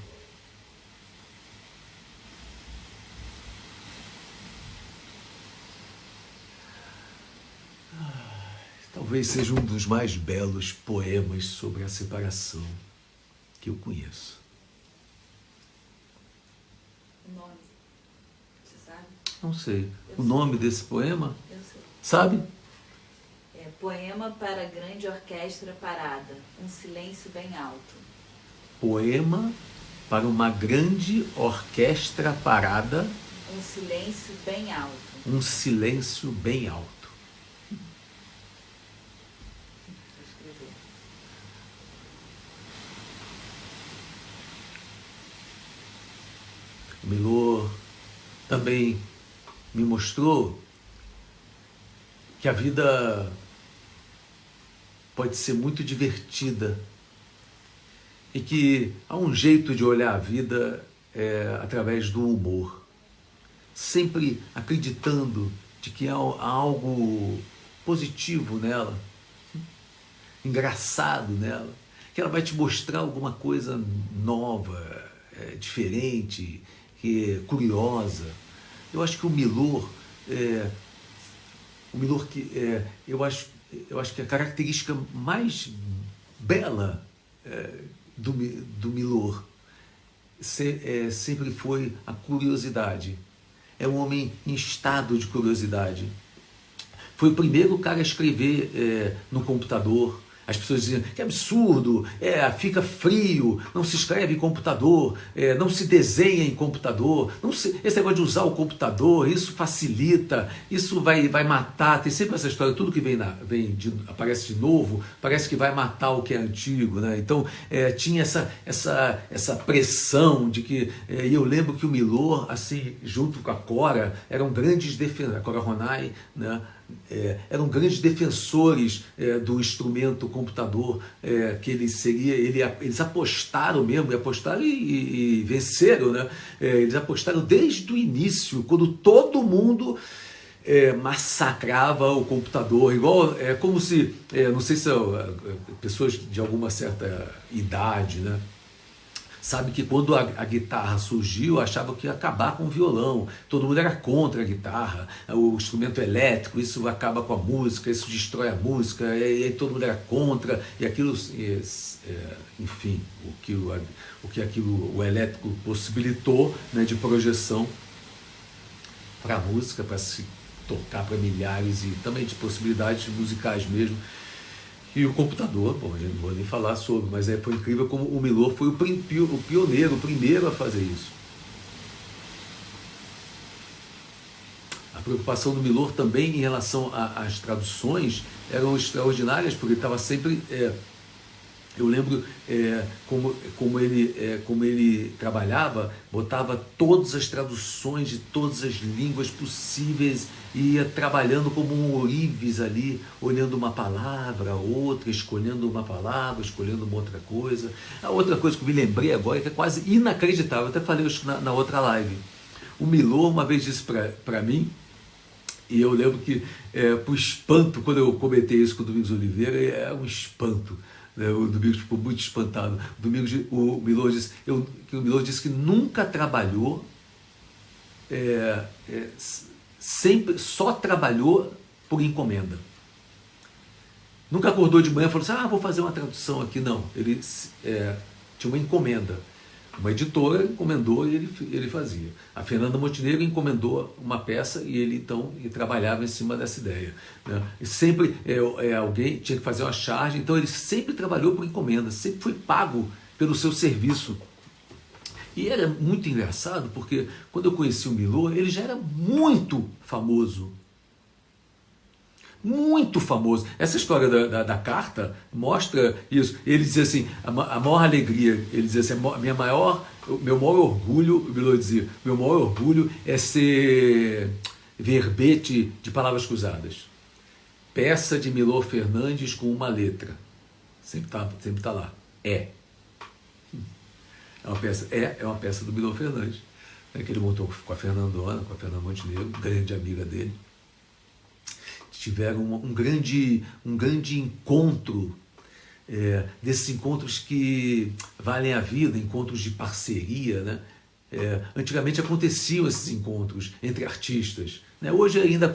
Talvez seja um dos mais belos poemas sobre a separação que eu conheço. O nome, você sabe? Não sei. Eu O nome desse poema? Eu sei. Sabe? É Poema para Grande Orquestra Parada, um silêncio bem alto. Poema para uma grande orquestra parada, Um silêncio bem alto. um silêncio bem alto. Vou escrever. O Milor também me mostrou que a vida pode ser muito divertida e que há um jeito de olhar a vida através do humor, sempre acreditando de que há algo positivo nela, engraçado nela, que ela vai te mostrar alguma coisa nova, diferente, curiosa. Eu acho que o Milor o Milor, eu acho que a característica mais bela do Milor sempre foi a curiosidade. É um homem em estado de curiosidade. Foi o primeiro cara a escrever no computador. As pessoas diziam que absurdo, fica frio, não se escreve em computador, não se desenha em computador, esse negócio de usar o computador, isso facilita, isso vai matar. Tem sempre essa história, tudo que aparece de novo, parece que vai matar o que é antigo, né? Então tinha essa pressão de que, e eu lembro que o Milor, assim, junto com a Cora, eram grandes defensores, a Cora Ronay, né? Eram grandes defensores do instrumento computador, que eles apostaram mesmo, e venceram, né? Eles apostaram desde o início, quando todo mundo massacrava o computador, igual, como se, não sei se pessoas de alguma certa idade, né? Sabe que quando a guitarra surgiu, achavam que ia acabar com o violão. Todo mundo era contra a guitarra, o instrumento elétrico, isso acaba com a música, isso destrói a música, e aí todo mundo era contra, e aquilo, enfim, o que o elétrico possibilitou, né, de projeção para a música, para se tocar para milhares, e também de possibilidades musicais mesmo. E o computador, a gente não vou nem falar sobre, mas foi incrível como o Milor foi o pioneiro, o primeiro a fazer isso. A preocupação do Milor também em relação às traduções eram extraordinárias, porque ele estava sempre... eu lembro como ele trabalhava, botava todas as traduções de todas as línguas possíveis, e ia trabalhando como um ourives ali, olhando uma palavra, outra, escolhendo uma palavra, escolhendo uma outra coisa. A outra coisa que eu me lembrei agora, que é quase inacreditável, eu até falei isso na outra live. O Milor uma vez disse para mim, e eu lembro que, por espanto, quando eu comentei isso com o Domingos Oliveira, é um espanto. O Domingos ficou muito espantado. O Milor disse que nunca trabalhou, sempre só trabalhou por encomenda. Nunca acordou de manhã e falou assim, vou fazer uma tradução aqui. Não, ele tinha uma encomenda. Uma editora encomendou e ele fazia. A Fernanda Montenegro encomendou uma peça e ele então trabalhava em cima dessa ideia, né? E sempre alguém tinha que fazer uma charge, então ele sempre trabalhou por encomenda, sempre foi pago pelo seu serviço. E era muito engraçado, porque quando eu conheci o Milor, ele já era muito famoso. Muito famoso. Essa história da carta mostra isso. Ele dizia assim, a maior alegria, ele dizia assim, meu maior orgulho, o Milor dizia, meu maior orgulho é ser verbete de palavras cruzadas. Peça de Milor Fernandes com uma letra. Sempre tá lá. É uma peça do Milor Fernandes, né, que ele montou com a Fernandona, com a Fernanda Montenegro, grande amiga dele. Tiveram um grande encontro, desses encontros que valem a vida, encontros de parceria, né? Antigamente aconteciam esses encontros entre artistas, né? Hoje ainda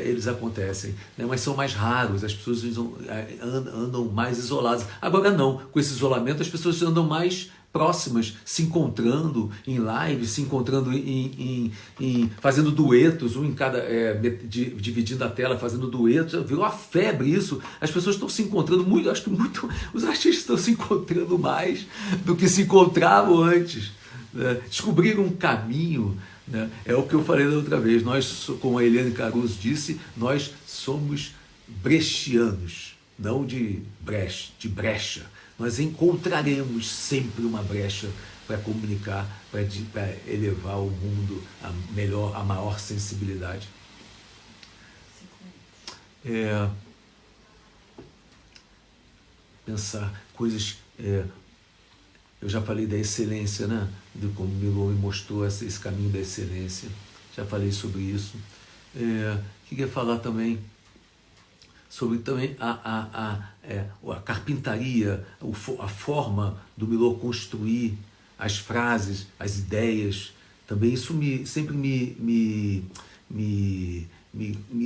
eles acontecem, né? Mas são mais raros, as pessoas andam mais isoladas. Agora não, com esse isolamento as pessoas andam mais próximas, se encontrando em live, se encontrando fazendo duetos, um em cada, dividindo a tela, fazendo duetos. Virou uma febre isso. As pessoas estão se encontrando muito, acho que os artistas estão se encontrando mais do que se encontravam antes, né? Descobriram um caminho, né? É o que eu falei da outra vez. Nós, como a Eliane Caruso disse, nós somos brechianos, não de brecha. Nós encontraremos sempre uma brecha para comunicar, para elevar o mundo a maior sensibilidade. Pensar coisas... eu já falei da excelência, né? De como o Milor me mostrou esse caminho da excelência. Já falei sobre isso. Queria falar também sobre a carpintaria, a forma do Milor construir as frases, as ideias. Também isso sempre me me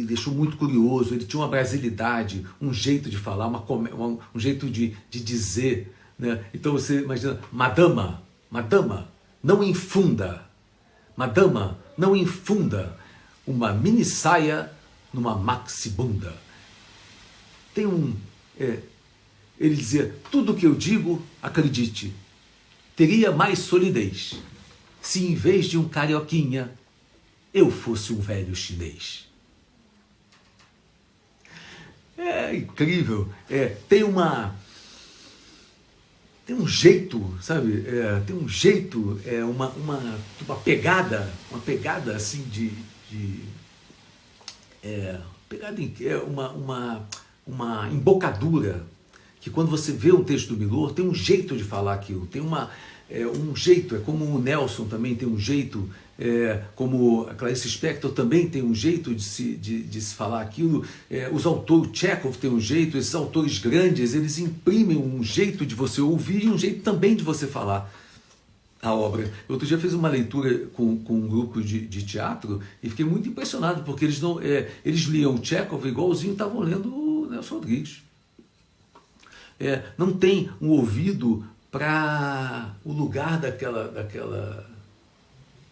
deixou muito curioso. Ele tinha uma brasilidade, um jeito de falar, um jeito de dizer, né? Então você imagina, madama, não infunda. Madama, não infunda uma mini saia numa maxibunda. Tem ele dizia, tudo que eu digo, acredite, teria mais solidez se em vez de um carioquinha, eu fosse um velho chinês. É incrível. Tem um jeito, sabe? Tem um jeito, uma pegada assim uma embocadura, que quando você vê um texto do Milor, tem um jeito de falar aquilo, tem um jeito, como o Nelson também tem um jeito, como a Clarice Lispector também tem um jeito de se falar aquilo, os autores, o Chekhov tem um jeito, esses autores grandes, eles imprimem um jeito de você ouvir e um jeito também de você falar a obra. Outro dia fiz uma leitura com um grupo de teatro e fiquei muito impressionado, porque eles liam o Chekhov igualzinho estavam lendo o Nelson Rodrigues. Não tem um ouvido para o lugar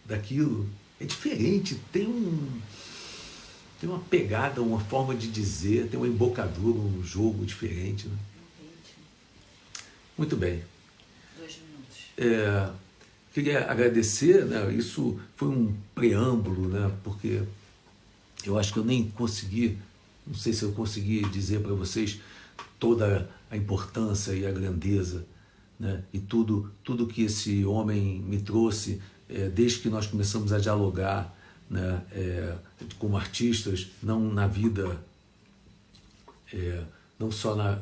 daquilo. É diferente, tem uma pegada, uma forma de dizer, tem uma embocadura, um jogo diferente. Né? Muito bem. 2 minutos. Queria agradecer, né? Isso foi um preâmbulo, né? Porque eu acho que eu nem consegui, não sei se eu consegui dizer para vocês toda a importância e a grandeza, né? E tudo que esse homem me trouxe, desde que nós começamos a dialogar, né? Como artistas, não na vida, não só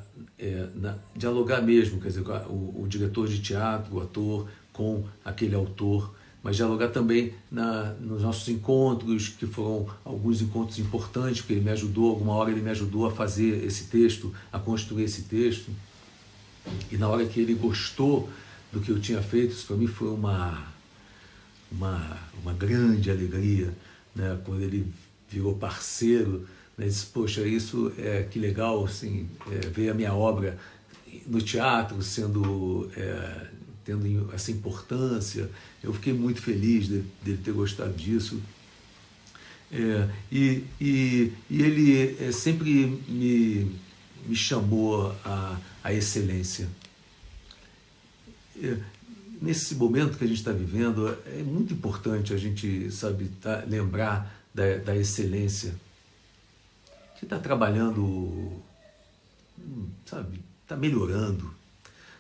dialogar mesmo, quer dizer, o diretor de teatro, o ator, com aquele autor, mas dialogar também nos nossos encontros, que foram alguns encontros importantes, porque ele me ajudou, alguma hora ele me ajudou a fazer esse texto, a construir esse texto, e na hora que ele gostou do que eu tinha feito, isso para mim foi uma grande alegria, né? Quando ele virou parceiro, né? Disse, poxa, isso que legal, assim, ver a minha obra no teatro tendo essa importância. Eu fiquei muito feliz dele ter gostado disso. E ele sempre me chamou à excelência. Nesse momento que a gente está vivendo, é muito importante a gente, sabe, lembrar da excelência. Que está trabalhando, sabe, está melhorando.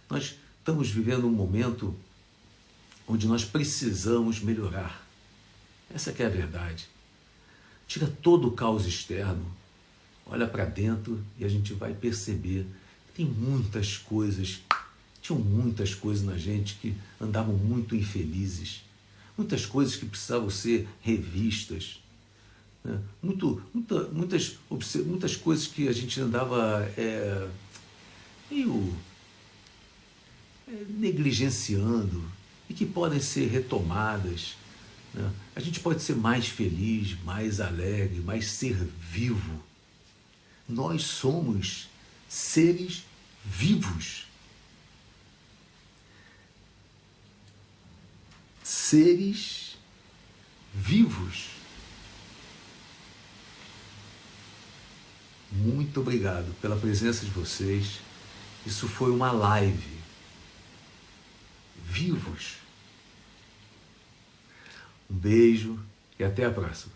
Nós estamos vivendo um momento onde nós precisamos melhorar. Essa que é a verdade. Tira todo o caos externo, olha para dentro e a gente vai perceber que tinham muitas coisas na gente que andavam muito infelizes, muitas coisas que precisavam ser revistas, né? Muitas coisas que a gente andava meio negligenciando e que podem ser retomadas, né? A gente pode ser mais feliz, mais alegre, mais ser vivo. Nós somos seres vivos. Seres vivos. Muito obrigado pela presença de vocês. Isso foi uma live. Vivos. Um beijo e até a próxima.